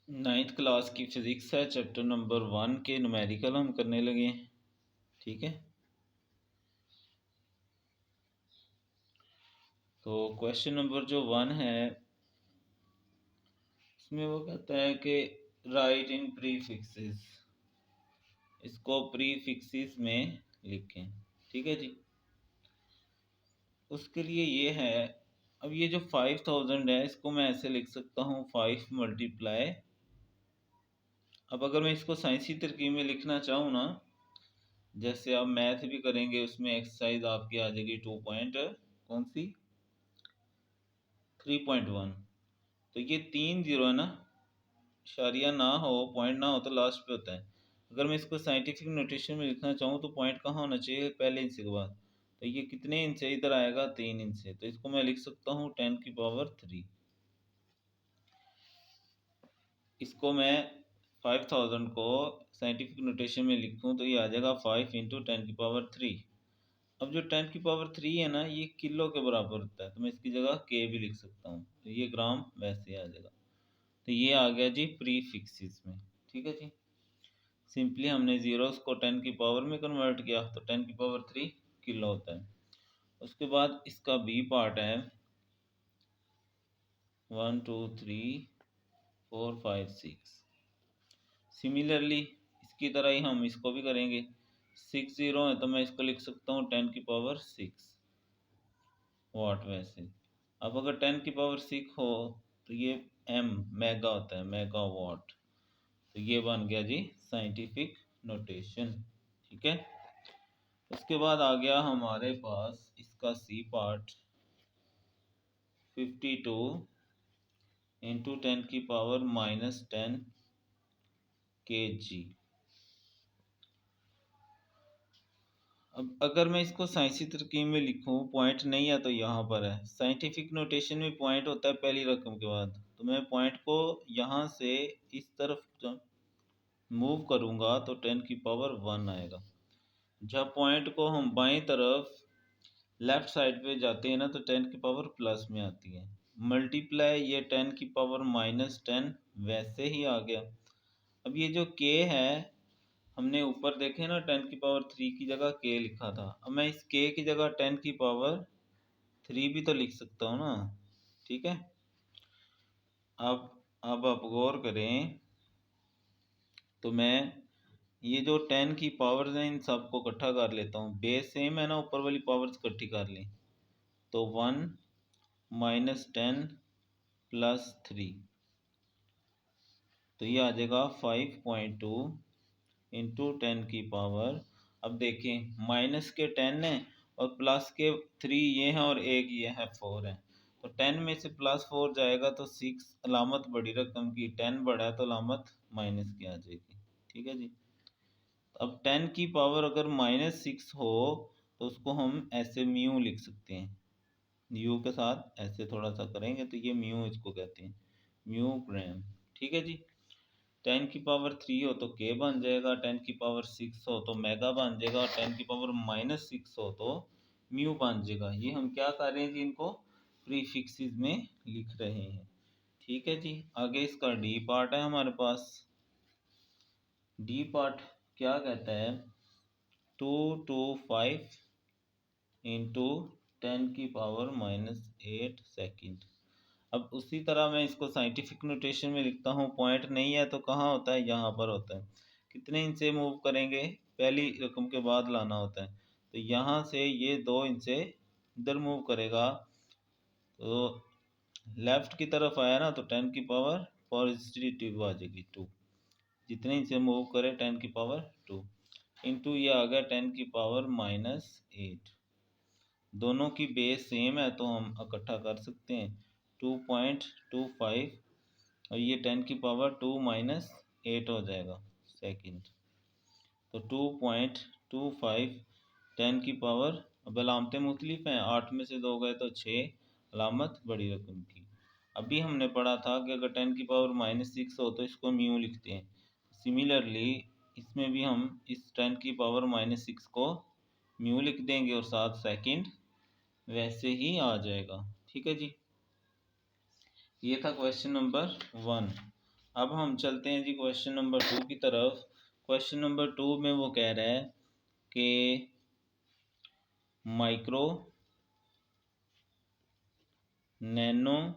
Ninth class की physics है, chapter number 1 के न्यूमेरिकल हम करने लगे हैं। ठीक है, तो क्वेश्चन नंबर जो 1 है इसमें वो कहता है कि राइट इन प्रीफिक्सेस, इसको प्रीफिक्सेस में लिखें। ठीक है जी, उसके लिए ये है, अब ये जो 5000 है इसको मैं ऐसे लिख सकता हूँ 5 मल्टीप्लाई। अब अगर मैं इसको साइंसी तरकीब में लिखना चाहूँ ना, जैसे आप मैथ भी करेंगे उसमें एक्सरसाइज आपकी आ जाएगी 2 पॉइंट कौन सी 3.1। तो ये 3 जीरो है ना, इशारिया ना हो, पॉइंट ना हो तो लास्ट पे होता है। अगर मैं इसको साइंटिफिक नोटेशन में लिखना चाहूँ तो पॉइंट कहाँ होना चाहिए, पहले इंच के बाद। तो ये कितने इंच से इधर आएगा, 3 इंच से, तो इसको मैं लिख सकता हूँ 10⁻3। इसको मैं 5000 को साइंटिफिक नोटेशन में लिखूँ तो ये आ जाएगा 5 इंटू 10⁻3। अब जो 10⁻3 है ना, ये किलो के बराबर होता है, तो मैं इसकी जगह के भी लिख सकता हूँ, तो ये ग्राम वैसे आ जाएगा। तो ये आ गया जी प्रीफिक्सेस में। ठीक है जी, सिंपली हमने जीरोस को 10 की पावर में कन्वर्ट किया तो 10⁻3 किलो होता है। उसके बाद इसका बी पार्ट है 1 2 3 4 5 6। सिमिलरली इसकी तरह ही हम इसको भी करेंगे। 6 जीरो है तो मैं इसको लिख सकता हूँ 10⁻6 वाट वैसे। अब अगर 10⁻6 हो तो ये एम मेगा होता है, मेगा वाट। तो ये बन गया जी साइंटिफिक नोटेशन। ठीक है, उसके बाद आ गया हमारे पास इसका सी पार्ट 52 इंटू 10⁻−10 kg। अब अगर मैं इसको साइंसी तरकीब में लिखूं, पॉइंट नहीं है तो यहाँ पर है, साइंटिफिक नोटेशन में पॉइंट होता है पहली रकम के बाद, तो मैं पॉइंट को यहाँ से इस तरफ मूव करूँगा तो 10⁻1 आएगा। जब पॉइंट को हम बाएं तरफ लेफ्ट साइड पे जाते हैं ना तो 10⁻+ में आती है। मल्टीप्लाई ये 10⁻−10 वैसे ही आ गया। अब ये जो के है, हमने ऊपर देखे ना 10⁻3 की जगह के लिखा था, अब मैं इस के की जगह 10⁻3 भी तो लिख सकता हूँ ना। ठीक है, अब आप गौर करें तो मैं ये जो 10 की पावर्स हैं इन सबको इकट्ठा कर लेता हूँ, बेस सेम है ना, ऊपर वाली पावर्स इकट्ठी कर लें तो 1 -10 + 3, तो ये आ जाएगा 5.2 इंटू 10 की पावर। अब देखें माइनस के 10 है और प्लस के 3 ये हैं और एक ये है 4 है, तो 10 में से +4 जाएगा तो 6, अलामत बड़ी रकम की, 10 बड़ा है तो अलामत माइनस की आ जाएगी। ठीक है जी, अब 10 की पावर अगर -6 हो तो उसको हम ऐसे म्यू लिख सकते हैं, यू के साथ ऐसे थोड़ा सा करेंगे तो ये म्यू इसको कहते हैं, म्यू ग्राम। ठीक है जी, 10⁻3 हो तो के बन जाएगा, 10⁻6 हो तो मेगा बन जाएगा, और 10⁻−6 हो तो म्यू बन जाएगा। ये हम क्या कर रहे हैं जी, इनको प्रीफिक्सेस में लिख रहे हैं। ठीक है जी, आगे इसका डी पार्ट है हमारे पास। डी पार्ट क्या कहता है, 2 to 5 इंटू 10⁻−8 सेकेंड। अब उसी तरह मैं इसको साइंटिफिक नोटेशन में लिखता हूँ, पॉइंट नहीं है तो कहाँ होता है, यहाँ पर होता है। कितने इंच से मूव करेंगे, पहली रकम के बाद लाना होता है, तो यहाँ से ये 2 इंच से इधर मूव करेगा तो लेफ्ट की तरफ आया ना तो 10 की पावर पॉजिटिव आ जाएगी 2, जितने इंच से मूव करे 10⁻2 इंटू ये आ गया 10⁻−8। दोनों की बेस सेम है तो हम इकट्ठा कर सकते हैं, 2.25 और ये 10⁻2 - 8 हो जाएगा सेकंड, तो 2.25 10 की पावर। अब अलामतें मुख्तलिफ हैं, 8 में से 2 गए तो 6, अलामत बड़ी रकम की। अभी हमने पढ़ा था कि अगर 10⁻−6 हो तो इसको म्यू लिखते हैं, सिमिलरली इसमें भी हम इस 10⁻−6 को म्यू लिख देंगे और साथ सेकंड वैसे ही आ जाएगा। ठीक है जी, ये था क्वेश्चन नंबर 1। अब हम चलते हैं जी क्वेश्चन नंबर 2 की तरफ। क्वेश्चन नंबर 2 में वो कह रहा है कि माइक्रो, नैनो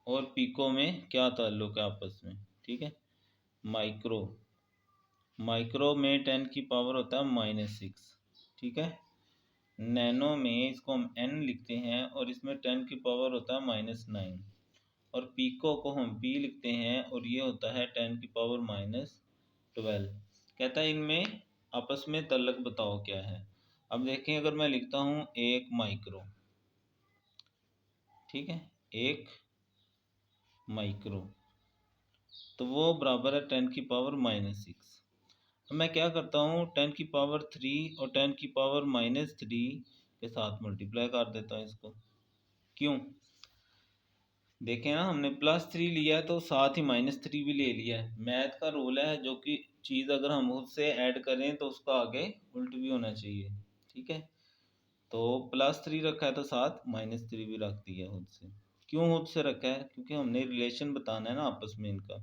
और पिको में क्या ताल्लुक है आपस में। ठीक है, माइक्रो माइक्रो में 10 की पावर होता है -6। ठीक है, नैनो में इसको हम n लिखते हैं और इसमें 10 की पावर होता है -9, और पिको को हम p लिखते हैं और ये होता है 10 की पावर -12। कहता है इनमें आपस में तल्लक बताओ क्या है। अब देखें, अगर मैं लिखता हूँ एक माइक्रो, ठीक है, एक माइक्रो, तो वो बराबर है 10 की पावर -6। अब मैं क्या करता हूँ, 10 की पावर 3 और 10 की पावर -3 के साथ मल्टीप्लाई कर देता हूँ इसको। क्यों? देखें ना, हमने +3 लिया है तो साथ ही -3 भी ले लिया है। मैथ का रूल है, जो कि चीज़ अगर हम उससे ऐड करें तो उसका आगे उल्ट भी होना चाहिए। ठीक है, तो +3 रखा है तो साथ -3 भी रख दिया खुद से। क्यों खुद से रखा है? क्योंकि हमने रिलेशन बताना है ना आपस में इनका।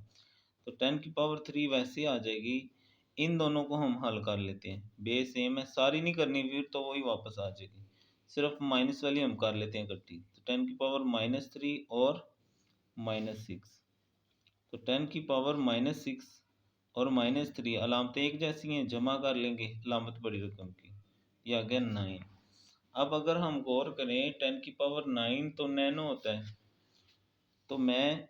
तो 10 की पावर 3 वैसे ही आ जाएगी। इन दोनों को हम हल कर लेते हैं, बेस सेम है, सारी नहीं करनी फिर तो वही वापस आ जाएगी। सिर्फ माइनस वाली हम कर लेते हैं इकट्ठी। तो 10 की पावर -3 और -6, तो 10 की पावर -6 और -3 अलामतें एक जैसी हैं, जमा कर लेंगे अलामत बड़ी रकम की, ये आ गया 9। अब अगर हम गौर करें 10 की पावर 9 तो नैनो होता है, तो मैं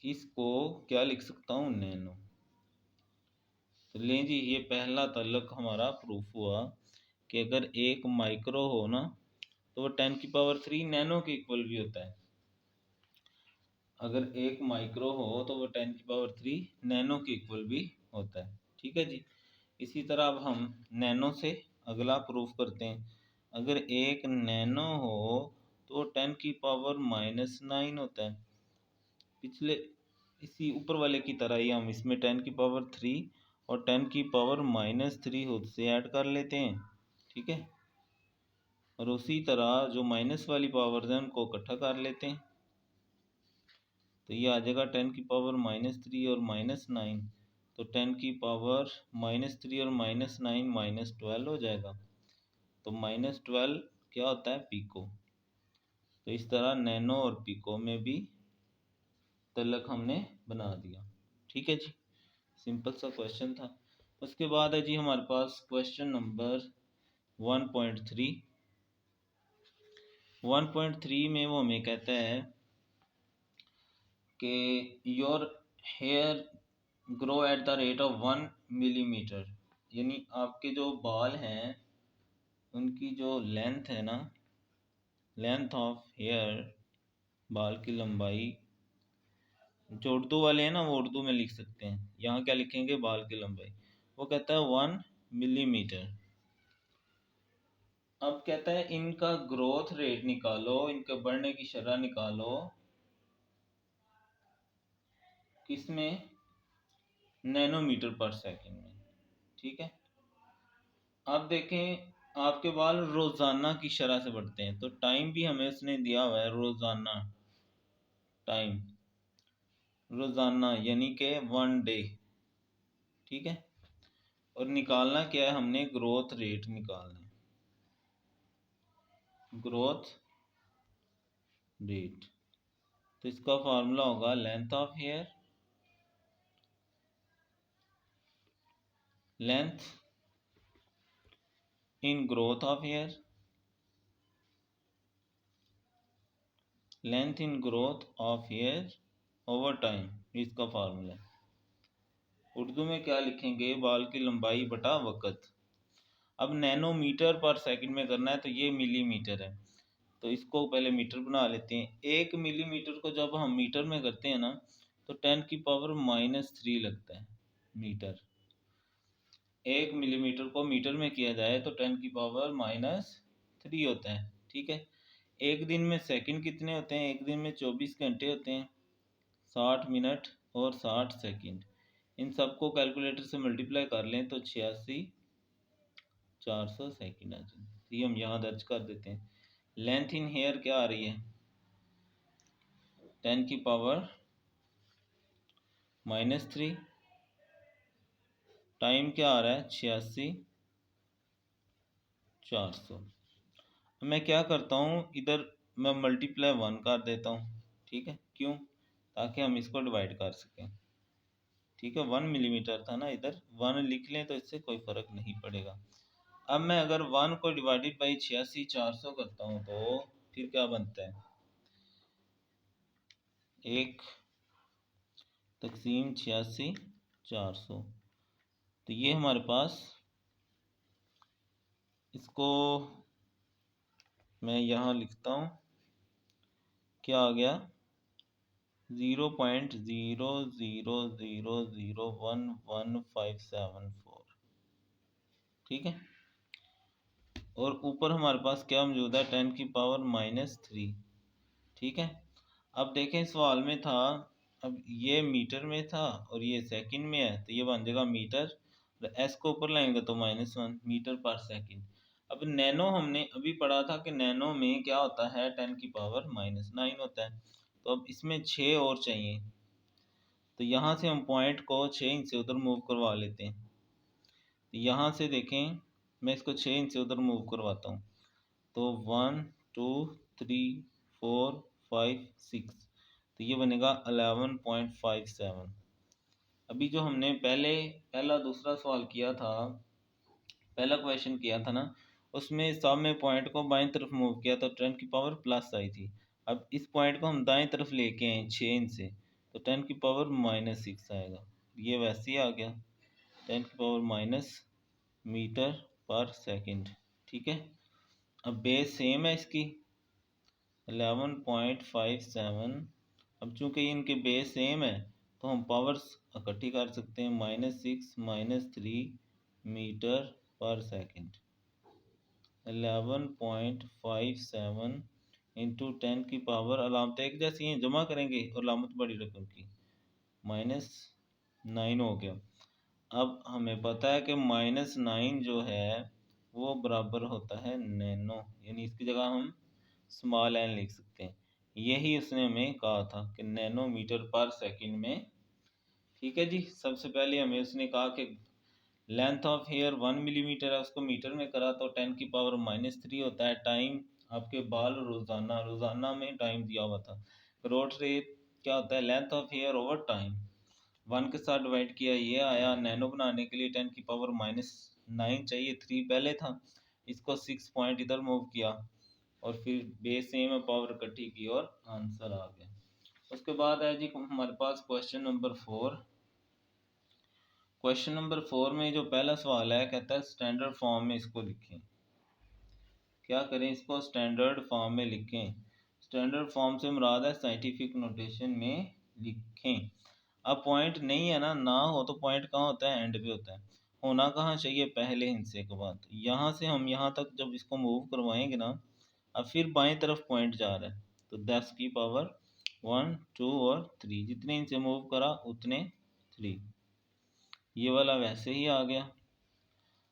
इसको क्या लिख सकता हूँ, नैनो। तो लें जी, ये पहला तल्लक हमारा प्रूफ हुआ कि अगर एक माइक्रो हो ना तो वो 10 की पावर 3 नैनो के इक्वल भी होता है। अगर एक माइक्रो हो तो वो 10 की पावर 3 नैनो के इक्वल भी होता है। ठीक है जी। इसी तरह अब हम नैनो से अगला प्रूफ करते हैं। अगर एक नैनो हो तो 10 की पावर -9 होता है। पिछले इसी ऊपर वाले की तरह ही हम इसमें 10 की पावर 3 और 10 की पावर -3 खुद से ऐड कर लेते हैं। ठीक है, और उसी तरह जो माइनस वाली पावर है उनको इकट्ठा कर लेते हैं। तो ये आ जाएगा 10 की पावर -3 और -9, तो 10 की पावर -3 और -9 -12 हो जाएगा। तो -12 क्या होता है, पिको। तो इस तरह नैनो और पिको में भी तलक हमने बना दिया। ठीक है जी, सिंपल सा क्वेश्चन था। उसके बाद है जी हमारे पास क्वेश्चन नंबर 1.3। 1.3 में वो हमें कहता है कि your hair grow at the rate of 1 millimetre, यानी आपके जो बाल हैं उनकी जो लेंथ है ना, लेंथ ऑफ हेयर, बाल की लंबाई, जो उर्दू वाले हैं ना वो उर्दू में लिख सकते हैं, यहाँ क्या लिखेंगे, बाल की लंबाई। वो कहता है 1 मिलीमीटर। अब कहता है इनका ग्रोथ रेट निकालो, इनके बढ़ने की शरह निकालो, किसमें, नैनोमीटर पर सेकंड में। ठीक है, अब देखें आपके बाल रोजाना की शरह से बढ़ते हैं, तो टाइम भी हमें उसने दिया हुआ है, रोजाना टाइम, रोजाना यानी कि 1 डे। ठीक है, और निकालना क्या है, हमने ग्रोथ रेट निकालना है, ग्रोथ रेट। तो इसका फार्मूला होगा length of hair, length in growth of hair, length in growth of hair over time, इसका फार्मूला है। उर्दू में क्या लिखेंगे, बाल की लंबाई बटा वक़्त। अब नैनोमीटर पर सेकंड में करना है तो ये मिलीमीटर है, तो इसको पहले मीटर बना लेते हैं। 1 मिलीमीटर को जब हम मीटर में करते हैं ना तो 10 की पावर -3 लगता है मीटर। 1 मिलीमीटर को मीटर में किया जाए तो 10 की पावर -3 होता है। ठीक है, एक दिन में सेकंड कितने होते हैं, एक दिन में 24 घंटे होते हैं, 60 मिनट और 60 सेकंड। इन सबको कैलकुलेटर से मल्टीप्लाई कर लें तो 86,400 सेकंड आ जाए। ये हम यहाँ दर्ज कर देते हैं। लेंथ इन हेयर क्या आ रही है, 10 की पावर -3, टाइम क्या आ रहा है 86,400। मैं क्या करता हूँ, इधर मैं मल्टीप्लाई 1 कर देता हूँ, ठीक है, क्यों, ताकि हम इसको डिवाइड कर सकें, ठीक है। 1 मिलीमीटर था ना, इधर 1 लिख लें तो इससे कोई फ़र्क नहीं पड़ेगा। अब मैं अगर 1 को डिवाइडेड बाई 86,400 करता हूँ तो फिर क्या बनता है, 1 तकसीम 86,400। तो ये हमारे पास, इसको मैं यहाँ लिखता हूँ, क्या आ गया, 0.00001574, ठीक है। और ऊपर हमारे पास क्या मौजूद है, 10 की पावर -3, ठीक है। अब देखें सवाल में था, अब ये मीटर में था और ये सेकंड में है, तो ये बन जाएगा मीटर, एस को ऊपर लाएंगे तो -1 मीटर पर सेकंड। अब नैनो हमने अभी पढ़ा था कि नैनो में क्या होता है, 10 की पावर -9 होता है। तो अब इसमें 6 और चाहिए, तो यहाँ से हम पॉइंट को 6 इंच से उधर मूव करवा लेते हैं। तो यहाँ से देखें, मैं इसको 6 इंच से उधर मूव करवाता हूँ, तो 1 2 3 4 5 6, तो ये बनेगा 11.57। अभी जो हमने पहला दूसरा सवाल किया था, पहला क्वेश्चन किया था ना, उसमें सब में पॉइंट को बाईं तरफ मूव किया तो 10 की पावर प्लस आई थी। अब इस पॉइंट को हम दाएं तरफ लेके आए 6 इंच से, तो 10 की पावर -6 आएगा। ये वैसे ही आ गया, 10 की पावर माइनस मीटर पर सेकंड, ठीक है। अब बेस सेम है इसकी 11.57। अब चूंकि इनके बेस सेम है तो हम पावर्स इकट्ठी कर सकते हैं, -6 -3 मीटर पर सेकंड। 11.57 इंटू 10 की पावर, अलामत एक जैसी हैं, जमा करेंगे और अलामत बड़ी रकम की, -9 हो गया। अब हमें पता है कि -9 जो है वो बराबर होता है नैनो, यानी इसकी जगह हम स्मॉल एन लिख सकते हैं। यही उसने हमें कहा था कि नैनोमीटर पर सेकंड में, ठीक है जी। सबसे पहले हमें उसने कहा कि लेंथ ऑफ हेयर 1 मिलीमीटर है, उसको मीटर में करा तो 10 की पावर -3 होता है। टाइम आपके बाल रोजाना में टाइम दिया हुआ था। रोट रेट क्या होता है, length of hair over time, 1 के साथ डिवाइड किया, ये आया। नैनो बनाने के लिए 10 की पावर -9 चाहिए, 3 पहले था, इसको 6 पॉइंट इधर मूव किया और फिर बेस सेम है, पावर इकट्ठी की और आंसर आ गया। उसके बाद है जी हमारे पास क्वेश्चन नंबर 4। क्वेश्चन नंबर 4 में जो पहला सवाल है, कहता है स्टैंडर्ड फॉर्म में इसको लिखें। क्या करें, इसको स्टैंडर्ड फॉर्म में लिखें। स्टैंडर्ड फॉर्म से मुराद है साइंटिफिक नोटेशन में लिखें। अब पॉइंट नहीं है ना हो तो पॉइंट कहाँ होता है, एंड पे होता है। होना कहाँ चाहिए, पहले हिस्से के बाद। यहाँ से हम यहाँ तक जब इसको मूव करवाएंगे ना, अब फिर बाएं तरफ पॉइंट जा रहा है, तो 10 की पावर 1 2 और 3, जितने इनसे मूव करा उतने 3, ये वाला वैसे ही आ गया।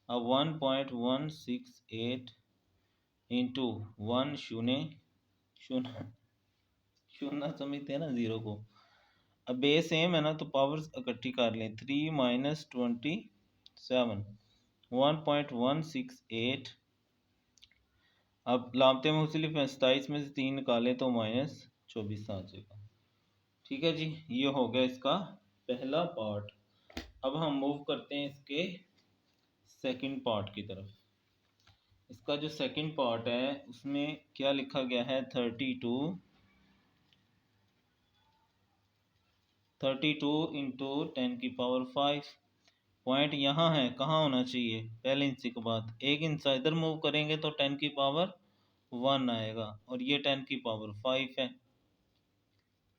अब 1.168 इंटू 1 शून्य शून्य शून्य समझते हैं ना जीरो को। अब बेस सेम है ना, तो पावर्स इकट्ठी कर लें, 3 - 27 1.168। अब लामते मुख्तलिफ में 27 में से 3 निकालें तो -24 आ जाएगा, ठीक है जी। ये हो गया इसका पहला पार्ट। अब हम मूव करते हैं इसके सेकंड पार्ट की तरफ। इसका जो सेकंड पार्ट है उसमें क्या लिखा गया है, 32 इंटू 10 की पावर 5। पॉइंट यहाँ है, कहाँ होना चाहिए, पहले इंच के बाद। एक इंच इधर मूव करेंगे तो 10 की पावर 1 आएगा, और ये 10 की पावर 5 है।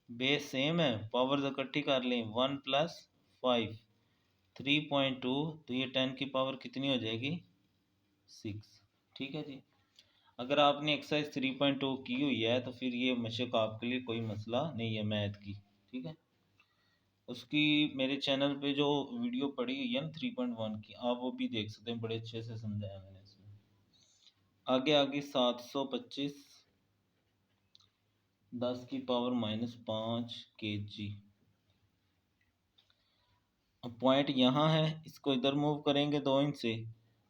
बेस सेम है, पावर्स इकट्ठी कर लें, 1 + 5 3.2, तो ये 10 की पावर कितनी हो जाएगी, 6, ठीक है जी। अगर आपने एक्सरसाइज 3.2 की हुई है तो फिर ये मशक आपके लिए कोई मसला नहीं है मैथ की, ठीक है। उसकी मेरे चैनल पे जो वीडियो पड़ी हुई है ना 3.1 की, आप वो भी देख सकते हैं, बड़े अच्छे से समझाया मैंने इसमें। आगे 725 10⁻⁻5 kg। अब पॉइंट यहाँ है, इसको इधर मूव करेंगे 2 इंच से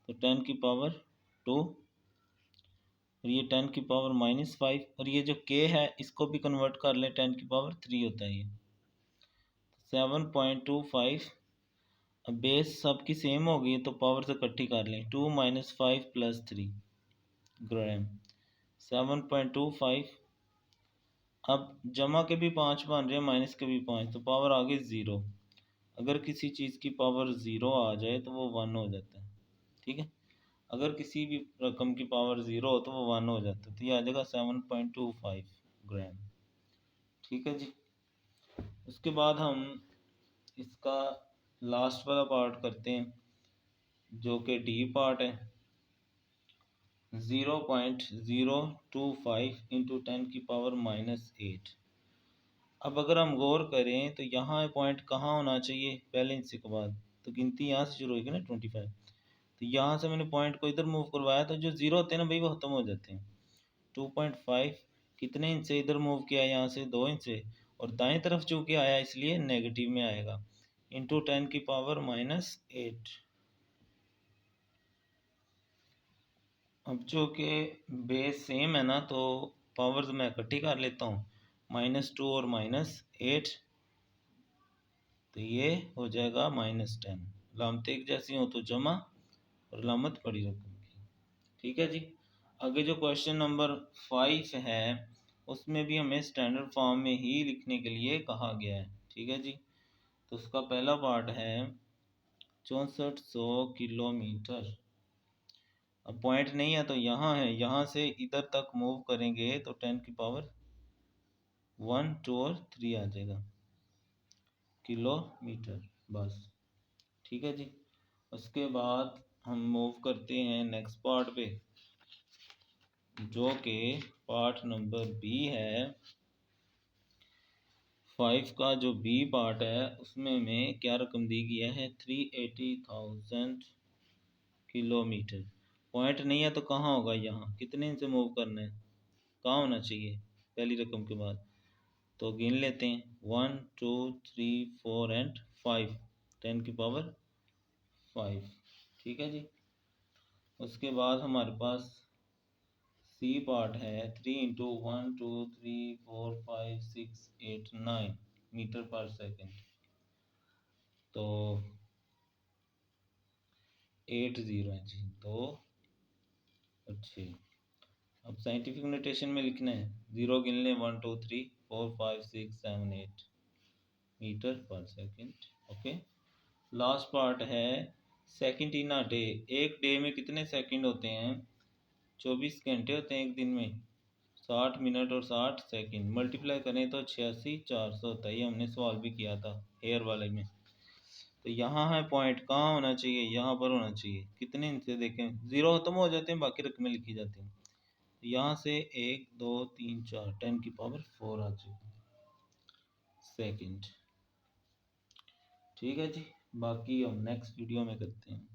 तो 10⁻2, और ये 10⁻⁻5, और ये जो k है इसको भी कन्वर्ट कर लें, 10⁻3 होता है ये 7.25। अब बेस सबकी सेम होगी तो पावर से इकट्ठी कर लें, 2 - 5 + 3 ग्राम 7.25। अब जमा के भी 5 बन रहे हैं, माइनस के भी 5, तो पावर आ गई 0। अगर किसी चीज़ की पावर 0 आ जाए तो वो 1 हो जाता है, ठीक है। अगर किसी भी रकम की पावर 0 हो तो वो 1 हो जाता है, तो ये आ जाएगा 7.25 ग्राम, ठीक है जी। उसके बाद हम इसका लास्ट वाला पार्ट करते हैं जो कि डी पार्ट है, 0.025 × 10⁻⁻8। अब अगर हम गौर करें तो यहाँ पॉइंट कहाँ होना चाहिए, पहले इंच के बाद, तो गिनती यहाँ से शुरू होगी ना 25। तो यहाँ से मैंने पॉइंट को इधर मूव करवाया तो जो 0 होते हैं ना भाई वो ख़त्म हो जाते हैं। 2.5 कितने इंच से इधर मूव किया, यहाँ से 2 इंच से, और दाएं तरफ चूँकि आया इसलिए नेगेटिव में आएगा, इंटू 10⁻⁻8। अब जो कि बेस सेम है ना तो पावर्स मैं इकट्ठी कर लेता हूँ, -2 और -8, तो ये हो जाएगा -10। लामत एक जैसी हो तो जमा और लामत बड़ी रकम की, ठीक है जी। आगे जो क्वेश्चन नंबर 5 है उसमें भी हमें स्टैंडर्ड फॉर्म में ही लिखने के लिए कहा गया है, ठीक है जी। तो उसका पहला पार्ट है 6400 किलोमीटर। अब पॉइंट नहीं है तो यहाँ है, यहाँ से इधर तक मूव करेंगे तो 10⁻1, 2 और 3 आ जाएगा किलोमीटर, बस, ठीक है जी। उसके बाद हम मूव करते हैं नेक्स्ट पार्ट पे जो कि पार्ट नंबर बी है। 5 का जो बी पार्ट है उसमें हमें क्या रकम दी गया है, 380,000 किलोमीटर। पॉइंट नहीं है तो कहाँ होगा, यहाँ कितने इंच से मूव करना है, कहाँ होना चाहिए पहली रकम के बाद, तो गिन लेते हैं 1 2 3 4 एंड 5, 10⁻5, ठीक है जी। उसके बाद हमारे पास सी पार्ट है 3 × 1 2 3 4 5 6 8 9 मीटर पर सेकेंड, तो 8 0 है जी, 2 और 6। अब साइंटिफिक नोटेशन में लिखना है, 0 गिन लें 1 2 3 4 5 6 7 8 मीटर पर सेकेंड, ओके। लास्ट पार्ट है सेकंड इन अ डे। एक डे में कितने सेकंड होते हैं, 24 घंटे होते हैं एक दिन में, 60 मिनट और 60 सेकंड, मल्टीप्लाई करें तो 86,400 होता है। ये हमने सवाल भी किया था हेयर वाले में। तो यहाँ है पॉइंट, कहाँ होना चाहिए, यहाँ पर होना चाहिए। कितने इनसे देखें, 0 खत्म हो जाते हैं, बाकी रकमें लिखी जाती हैं। तो यहाँ से 1 2 3 4 10⁻4 आ जाएगी सेकंड, ठीक है जी। बाकी हम नेक्स्ट वीडियो में करते हैं।